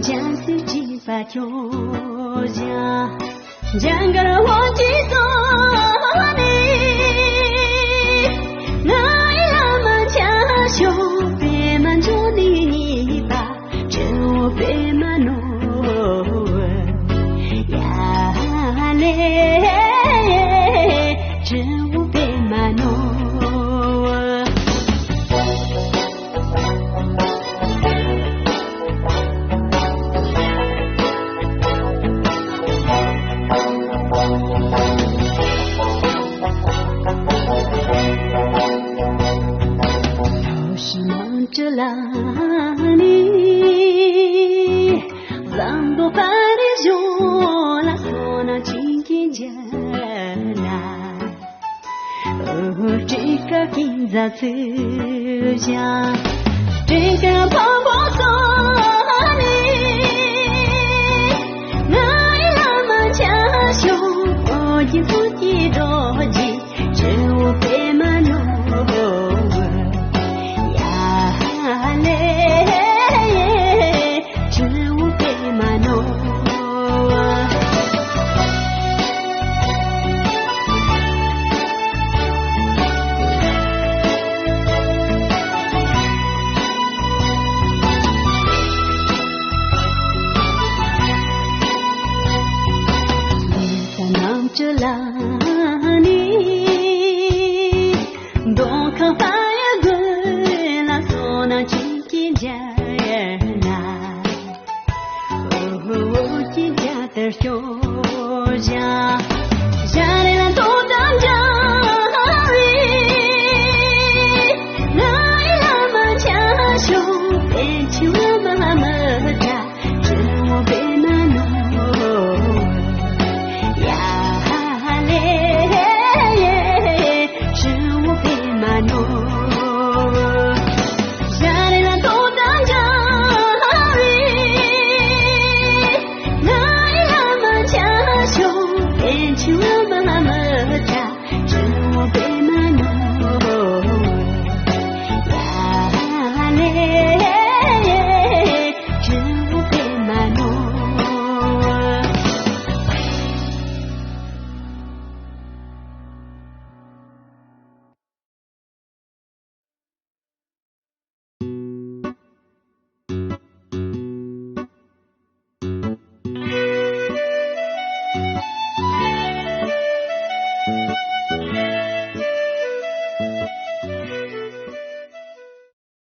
将是几把酒家，将个我几多你，我一拉满家兄别满住你吧，这我别满诺呀嘞，这我别满诺。这拉你，让多发的就拉索那今天家啦，这个今早吃家，这个婆婆说你，我一拉满家兄，我一不记多记，这我别满诺。这拉你，多看发呀个那索那今天家那，哦今家的兄。